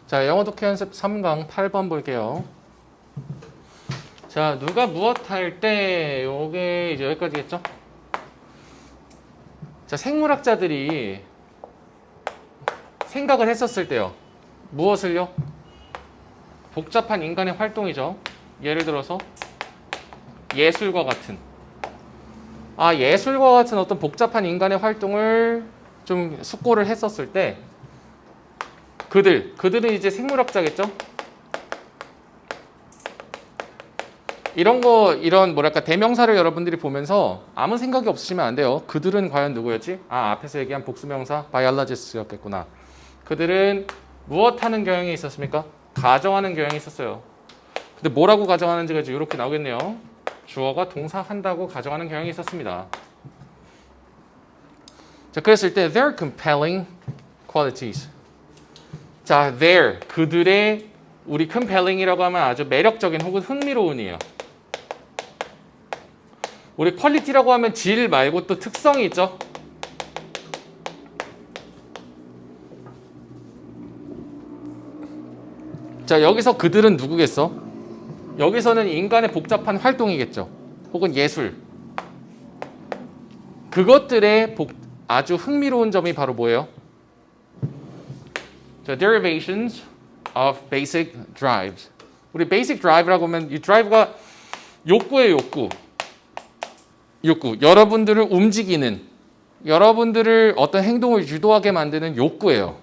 자, 영어 독해 연습 3강 8번 볼게요. 자, 누가 무엇 할 때 요게 이제 여기까지겠죠? 자, 생물학자들이 생각을 했었을 때요. 무엇을요? 복잡한 인간의 활동이죠. 예를 들어서 예술과 같은 예술과 같은 어떤 복잡한 인간의 활동을 좀 숙고를 했었을 때 그들은 이제 생물학자겠죠? 이런 뭐랄까 대명사를 여러분들이 보면서 아무 생각이 없으시면 안 돼요. 그들은 과연 누구였지? 앞에서 얘기한 복수명사 biologist였겠구나. 그들은 무엇 하는 경향이 있었습니까? 가정하는 경향이 있었어요. 근데 뭐라고 가정하는지가 이제 이렇게 나오겠네요. 주어가 동사 한다고 가정하는 경향이 있었습니다. 자, 그랬을 때 their compelling qualities. 자, 그들의 우리 compelling이라고 하면 아주 매력적인 혹은 흥미로운이에요. 우리 퀄리티라고 하면 질 말고 또 특성이 있죠. 자, 여기서 그들은 누구겠어? 여기서는 인간의 복잡한 활동이겠죠. 혹은 예술. 그것들의 아주 흥미로운 점이 바로 뭐예요? 자, derivations of basic drives. 우리 basic drive라고 하면 이 drive가 욕구예요, 욕구. 여러분들을 움직이는, 여러분들을 어떤 행동을 유도하게 만드는 욕구예요.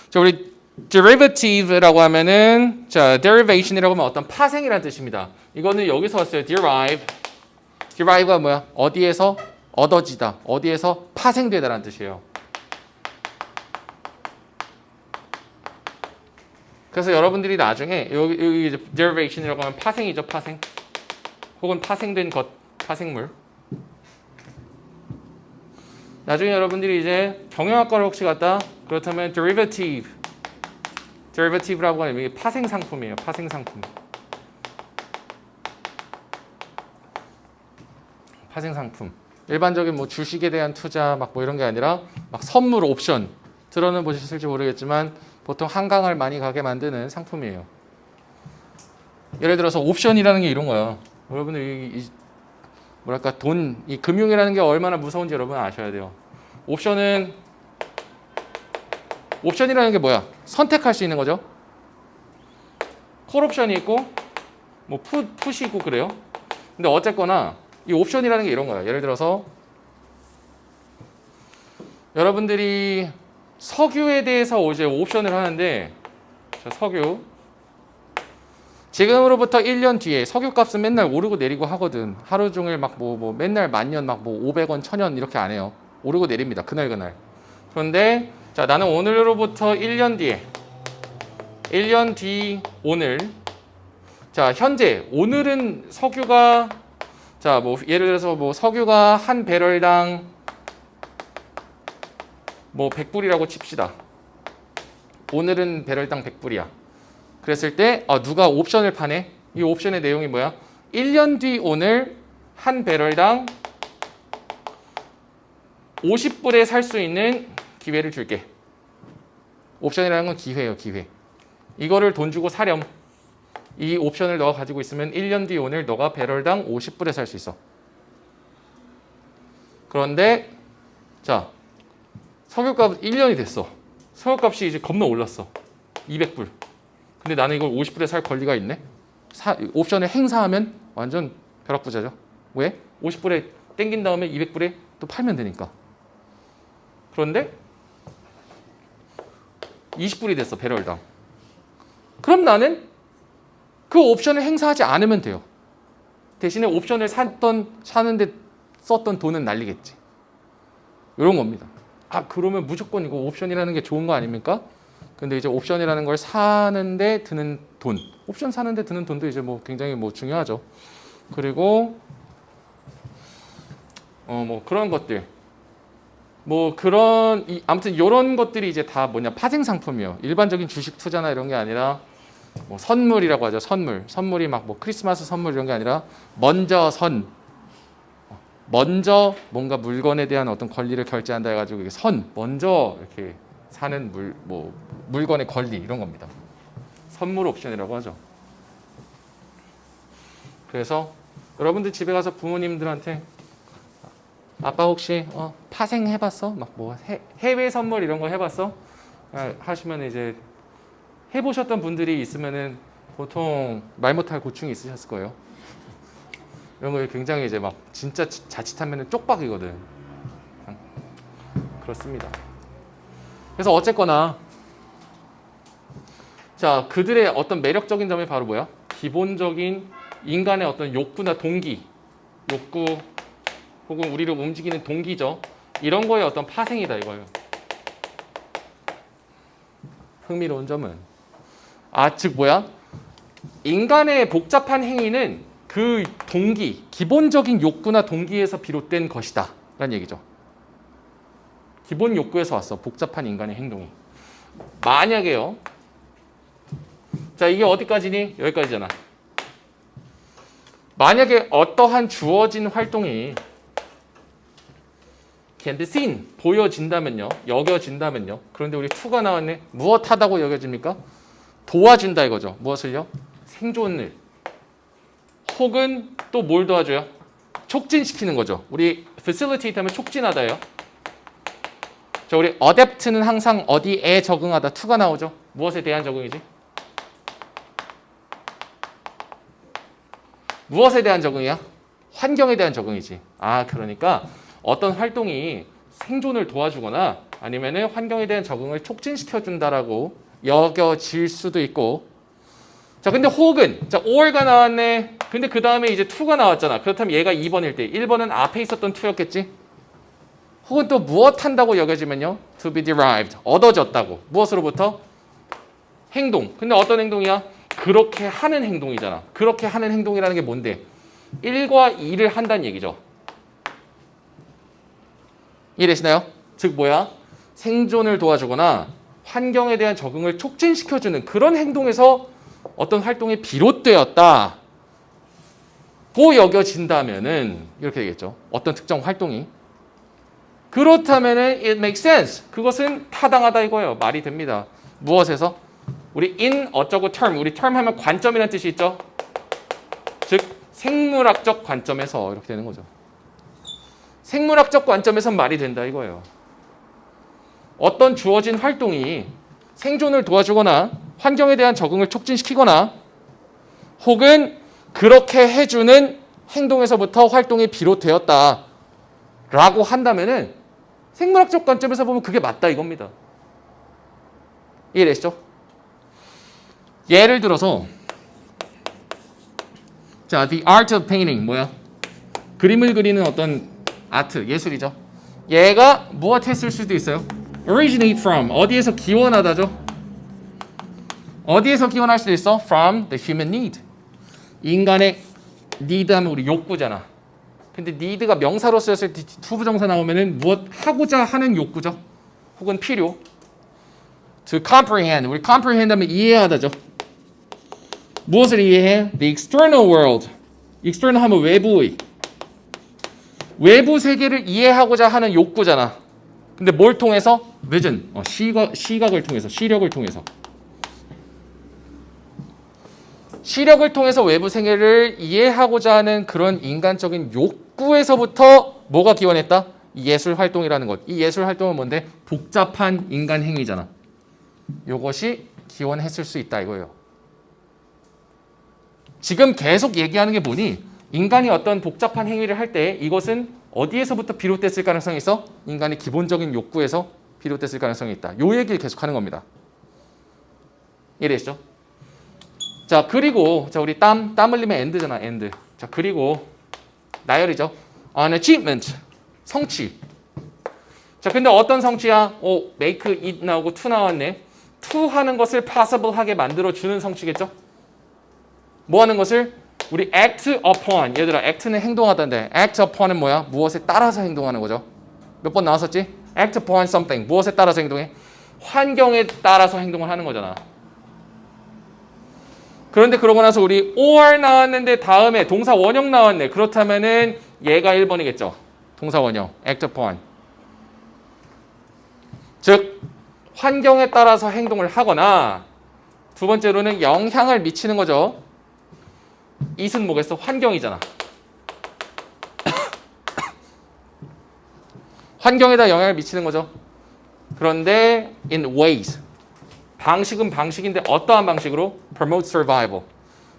자, 우리 derivative라고 하면은 derivation이라고 하면 어떤 파생이라는 뜻입니다. 이거는 여기서 왔어요. derive가 뭐야? 어디에서 얻어지다, 어디에서 파생되다라는 뜻이에요. 그래서 여러분들이 나중에 여기 이제 derivation이라고 하면 파생이죠, 파생. 혹은 파생된 것, 파생물. 나중에 여러분들이 이제 경영학과를 혹시 갔다 그렇다면 derivative라고 하면 이게 파생 상품이에요. 파생 상품. 일반적인 뭐 주식에 대한 투자 뭐 이런 게 아니라 막 선물 옵션 들어는 보셨을지 모르겠지만 보통 한강을 많이 가게 만드는 상품이에요. 예를 들어서 옵션이라는 게 이런 거야. 여러분들 뭐랄까 이 금융이라는 게 얼마나 무서운지 여러분 아셔야 돼요. 옵션이라는 게 뭐야? 선택할 수 있는 거죠. 콜옵션이 있고 뭐 풋이 있고 그래요. 근데 어쨌거나 이 옵션이라는 게 이런 거야. 예를 들어서 여러분들이 석유에 대해서 이제 옵션을 하는데 석유 지금으로부터 1년 뒤에 석유값은 맨날 오르고 내리고 하거든. 하루 종일 막 맨날 만년 막 500원, 1000원 이렇게 안 해요. 오르고 내립니다. 그날. 그런데 자, 나는 오늘로부터 1년 뒤 오늘. 자, 현재 오늘은 석유가 예를 들어서 석유가 한 배럴당 100불이라고 칩시다. 오늘은 배럴당 100불이야. 그랬을 때 누가 옵션을 파네? 이 옵션의 내용이 뭐야? 1년 뒤 오늘 한 배럴당 50불에 살 수 있는 기회를 줄게. 옵션이라는 건 기회예요, 기회. 이거를 돈 주고 사렴. 이 옵션을 너가 가지고 있으면 1년 뒤 오늘 너가 배럴당 50불에 살 수 있어. 그런데 자, 석유값 1년이 됐어. 석유값이 이제 겁나 올랐어. 200불. 근데 나는 이걸 50불에 살 권리가 있네? 옵션을 행사하면 완전 벼락부자죠. 왜? 50불에 땡긴 다음에 200불에 또 팔면 되니까. 그런데 20불이 됐어, 배럴당. 그럼 나는 그 옵션을 행사하지 않으면 돼요. 대신에 옵션을 사는데 썼던 돈은 날리겠지. 이런 겁니다. 그러면 무조건 이거 옵션이라는 게 좋은 거 아닙니까? 근데 이제 옵션이라는 걸 사는데 드는 돈, 옵션 사는데 드는 돈도 이제 굉장히 중요하죠. 그리고 그런 것들, 아무튼 이런 것들이 이제 다 파생 상품이에요. 일반적인 주식 투자나 이런 게 아니라 선물이라고 하죠. 선물이 크리스마스 선물 이런 게 아니라 먼저 뭔가 물건에 대한 어떤 권리를 결제한다 해가지고 이게 먼저 이렇게 사는 물건의 권리 이런 겁니다. 선물 옵션이라고 하죠. 그래서 여러분들 집에 가서 부모님들한테 아빠 혹시 파생 해봤어? 막 뭐 해외 선물 이런 거 해봤어? 하시면 이제 해보셨던 분들이 있으면은 보통 말 못할 고충이 있으셨을 거예요. 이런 거 굉장히 이제 막 진짜 자칫하면은 쪽박이거든. 그렇습니다. 그래서 어쨌거나 자 그들의 어떤 매력적인 점이 바로 뭐야? 기본적인 인간의 어떤 욕구나 동기, 욕구 혹은 우리를 움직이는 동기죠. 이런 거에 어떤 파생이다 이거예요. 흥미로운 점은 즉 뭐야? 인간의 복잡한 행위는 그 동기, 기본적인 욕구나 동기에서 비롯된 것이다 라는 얘기죠. 기본 욕구에서 왔어. 복잡한 인간의 행동이. 만약에요. 자 이게 어디까지니? 여기까지잖아. 만약에 어떠한 주어진 활동이 can be seen, 보여진다면요. 여겨진다면요. 그런데 우리 to가 나왔네. 무엇하다고 여겨집니까? 도와준다 이거죠. 무엇을요? 생존을. 혹은 또 뭘 도와줘요? 촉진시키는 거죠. 우리 facilitate 하면 촉진하다예요. 자, 우리 adapt는 항상 어디에 적응하다 to가 나오죠. 무엇에 대한 적응이지? 무엇에 대한 적응이야? 환경에 대한 적응이지. 그러니까 어떤 활동이 생존을 도와주거나 아니면은 환경에 대한 적응을 촉진시켜준다라고 여겨질 수도 있고. 자, 근데 혹은 자, or가 나왔네. 근데 그 다음에 이제 to가 나왔잖아. 그렇다면 얘가 2번일 때 1번은 앞에 있었던 to였겠지? 혹은 또 무엇 한다고 여겨지면요. to be derived, 얻어졌다고. 무엇으로부터? 행동. 근데 어떤 행동이야? 그렇게 하는 행동이잖아. 그렇게 하는 행동이라는 게 뭔데? 1과 2를 한다는 얘기죠. 이해되시나요? 즉 뭐야? 생존을 도와주거나 환경에 대한 적응을 촉진시켜주는 그런 행동에서 어떤 활동이 비롯되었다. 고 여겨진다면은 이렇게 되겠죠. 어떤 특정 활동이. 그렇다면은 it makes sense. 그것은 타당하다 이거예요. 말이 됩니다. 무엇에서? 우리 in 어쩌고 term. 우리 term 하면 관점이라는 뜻이 있죠. 즉 생물학적 관점에서 이렇게 되는 거죠. 생물학적 관점에선 말이 된다 이거예요. 어떤 주어진 활동이 생존을 도와주거나 환경에 대한 적응을 촉진시키거나 혹은 그렇게 해주는 행동에서부터 활동이 비롯되었다 라고 한다면은 생물학적 관점에서 보면 그게 맞다 이겁니다. 이해되시죠? 예를 들어서 자, the art of painting 뭐야? 그림을 그리는 어떤 아트, 예술이죠. 얘가 무엇 했을 수도 있어요? originate from, 어디에서 기원하다죠? 어디에서 기원할 수도 있어? from the human need. 인간의 need 하면 우리 욕구잖아. 근데 need가 명사로 쓰였을 때 투부정사 나오면은 무엇 하고자 하는 욕구죠. 혹은 필요. to comprehend, 우리 comprehend 하면 이해하다죠. 무엇을 이해해? The external world. external 하면 외부의. 외부 세계를 이해하고자 하는 욕구잖아. 근데 뭘 통해서? vision. 시각을 통해서, 시력을 통해서. 시력을 통해서 외부 세계를 이해하고자 하는 그런 인간적인 욕구에서부터 뭐가 기원했다? 예술 활동이라는 것. 이 예술 활동은 뭔데? 복잡한 인간 행위잖아. 이것이 기원했을 수 있다 이거예요. 지금 계속 얘기하는 게 뭐니? 인간이 어떤 복잡한 행위를 할 때 이것은 어디에서부터 비롯됐을 가능성이 있어? 인간의 기본적인 욕구에서 비롯됐을 가능성이 있다. 이 얘기를 계속하는 겁니다. 이해되시죠? 자, 그리고 자 우리 땀 흘리면 end잖아, end. 자, 그리고 나열이죠. An achievement, 성취. 자, 근데 어떤 성취야? make it 나오고 to 나왔네. to 하는 것을 possible하게 만들어 주는 성취겠죠? 뭐 하는 것을? 우리 act upon. 얘들아, act는 행동하던데 act upon은 뭐야? 무엇에 따라서 행동하는 거죠. 몇 번 나왔었지? act upon something. 무엇에 따라서 행동해? 환경에 따라서 행동을 하는 거잖아. 그런데 그러고 나서 우리 or 나왔는데 다음에 동사 원형 나왔네. 그렇다면은 얘가 1번이겠죠. 동사 원형, act upon. 즉 환경에 따라서 행동을 하거나 두 번째로는 영향을 미치는 거죠. it은 뭐겠어? 환경이잖아. 환경에다 영향을 미치는 거죠. 그런데 in ways. 방식은 방식인데 어떠한 방식으로? promote survival.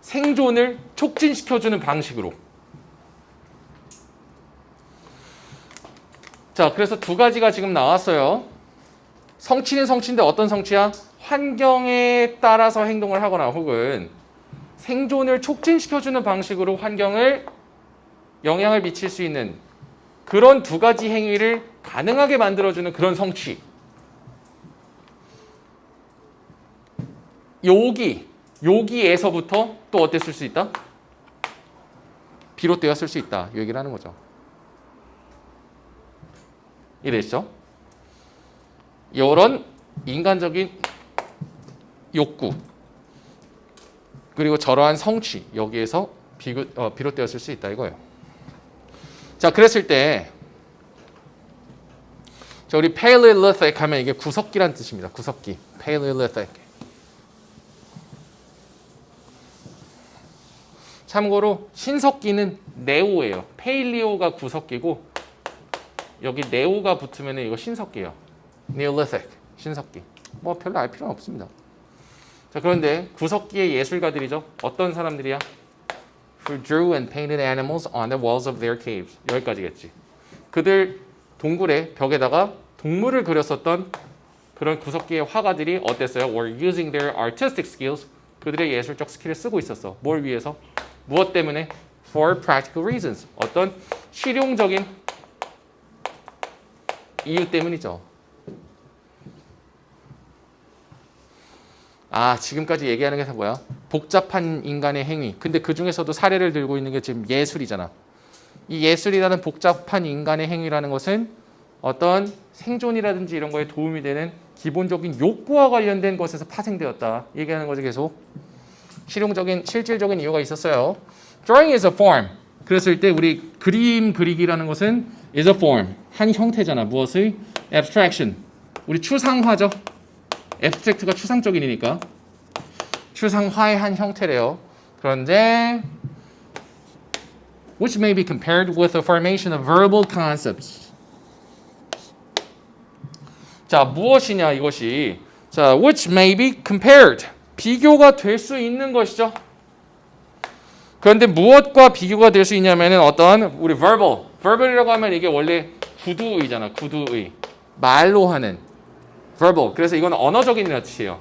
생존을 촉진시켜주는 방식으로. 자, 그래서 두 가지가 지금 나왔어요. 성취는 성취인데 어떤 성취야? 환경에 따라서 행동을 하거나 혹은 생존을 촉진시켜주는 방식으로 환경을 영향을 미칠 수 있는 그런 두 가지 행위를 가능하게 만들어주는 그런 성취. 여기에서부터 또 어땠을 수 있다? 비롯되었을 수 있다. 이 얘기를 하는 거죠. 이해되시죠? 이런 인간적인 욕구 그리고 저러한 성취 여기에서 비롯되었을 수 있다 이거예요. 자, 그랬을 때 자, 우리 Paleolithic 하면 이게 구석기란 뜻입니다. 구석기. Paleolithic. 참고로 신석기는 네오예요. 페일리오가 구석기고 여기 네오가 붙으면 이거 신석기예요. Neolithic. 신석기. 뭐 별로 알 필요는 없습니다. 자, 그런데 구석기의 예술가들이죠. 어떤 사람들이야? Who drew and painted animals on the walls of their caves. 여기까지겠지. 그들 동굴의 벽에다가 동물을 그렸었던 그런 구석기의 화가들이 어땠어요? Were using their artistic skills. 그들의 예술적 스킬을 쓰고 있었어. 뭘 위해서? 무엇 때문에? For practical reasons. 어떤 실용적인 이유 때문이죠. 아, 지금까지 얘기하는 게 뭐야? 복잡한 인간의 행위. 근데 그 중에서도 사례를 들고 있는 게 지금 예술이잖아. 이 예술이라는 복잡한 인간의 행위라는 것은 어떤 생존이라든지 이런 거에 도움이 되는 기본적인 욕구와 관련된 것에서 파생되었다. 얘기하는 거죠, 계속. 실질적인 이유가 있었어요. Drawing is a form. 그랬을 때 우리 그림 그리기라는 것은 is a form. 한 형태잖아. 무엇의? Abstraction. 우리 추상화죠. Abstract가 추상적인이니까. 추상화의 한 형태래요. 그런데 which may be compared with the formation of verbal concepts. 자, 무엇이냐 이것이. 자, which may be compared. 비교가 될 수 있는 것이죠. 그런데 무엇과 비교가 될 수 있냐면은 어떤 우리 verbal이라고 하면 이게 원래 구두의잖아. 구두의. 말로 하는 verbal. 그래서 이건 언어적인 뜻이에요.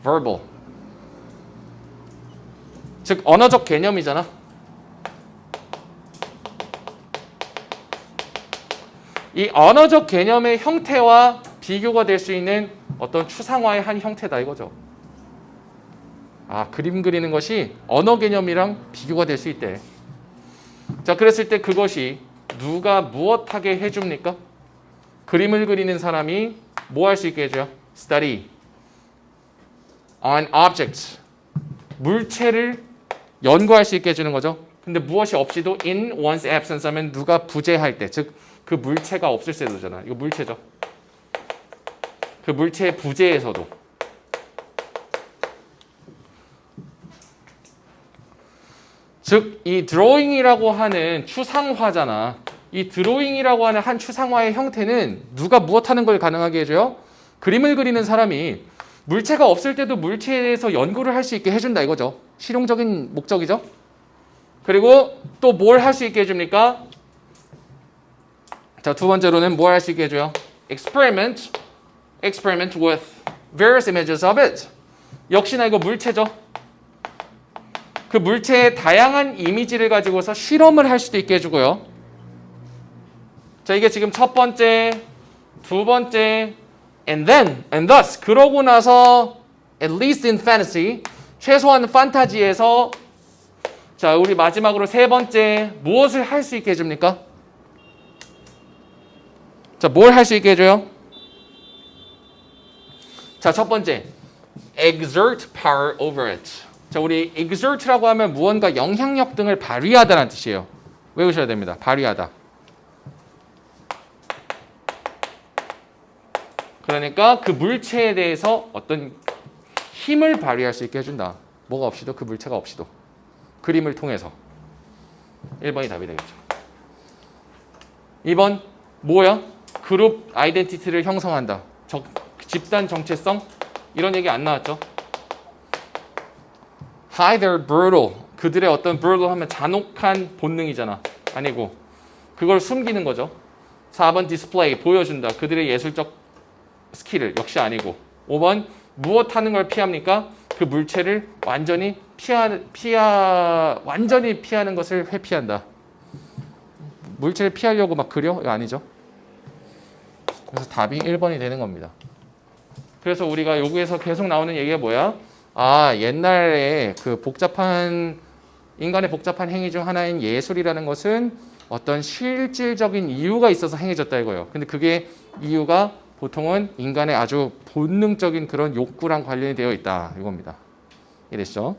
verbal. 즉 언어적 개념이잖아. 이 언어적 개념의 형태와 비교가 될 수 있는 어떤 추상화의 한 형태다 이거죠. 아, 그림 그리는 것이 언어 개념이랑 비교가 될 수 있대. 자, 그랬을 때 그것이 누가 무엇하게 해줍니까? 그림을 그리는 사람이 뭐 할 수 있게 해줘요? Study on objects. 물체를 연구할 수 있게 해주는 거죠. 근데 무엇이 없이도 in one's absence 하면 누가 부재할 때, 즉 그 물체가 없을 때도잖아. 이거 물체죠. 그 물체의 부재에서도. 즉 이 드로잉이라고 하는 추상화잖아. 이 드로잉이라고 하는 한 추상화의 형태는 누가 무엇하는 걸 가능하게 해줘요? 그림을 그리는 사람이 물체가 없을 때도 물체에 대해서 연구를 할 수 있게 해준다 이거죠. 실용적인 목적이죠. 그리고 또 뭘 할 수 있게 해줍니까? 자, 두 번째로는 뭘 할 수 있게 해줘요? Experiment with various images of it. 역시나 이거 물체죠. 그 물체의 다양한 이미지를 가지고서 실험을 할 수도 있게 해주고요. 자, 이게 지금 첫 번째, 두 번째, and thus. 그러고 나서 at least in fantasy, 최소한 판타지에서 자, 우리 마지막으로 세 번째, 무엇을 할 수 있게 해줍니까? 자, 뭘 할 수 있게 해줘요? 자, 첫 번째, exert power over it. 자, 우리 exert라고 하면 무언가 영향력 등을 발휘하다라는 뜻이에요. 외우셔야 됩니다. 발휘하다. 그러니까 그 물체에 대해서 어떤 힘을 발휘할 수 있게 해준다. 뭐가 없이도 그 물체가 없이도 그림을 통해서 1번이 답이 되겠죠. 2번 뭐야? 그룹 아이덴티티를 형성한다. 집단 정체성 이런 얘기 안 나왔죠? Hi, they're brutal. 그들의 어떤 brutal 하면 잔혹한 본능이잖아. 아니고 그걸 숨기는 거죠. 4번 display 보여준다. 그들의 예술적 스킬을 역시 아니고 5번 무엇 하는 걸 피합니까? 그 물체를 완전히 완전히 피하는 것을 회피한다. 물체를 피하려고 막 그려? 이거 아니죠. 그래서 답이 1번이 되는 겁니다. 그래서 우리가 여기에서 계속 나오는 얘기가 뭐야? 아, 옛날에 그 인간의 복잡한 행위 중 하나인 예술이라는 것은 어떤 실질적인 이유가 있어서 행해졌다 이거예요. 근데 그게 이유가 보통은 인간의 아주 본능적인 그런 욕구랑 관련이 되어 있다 이겁니다. 이해되시죠?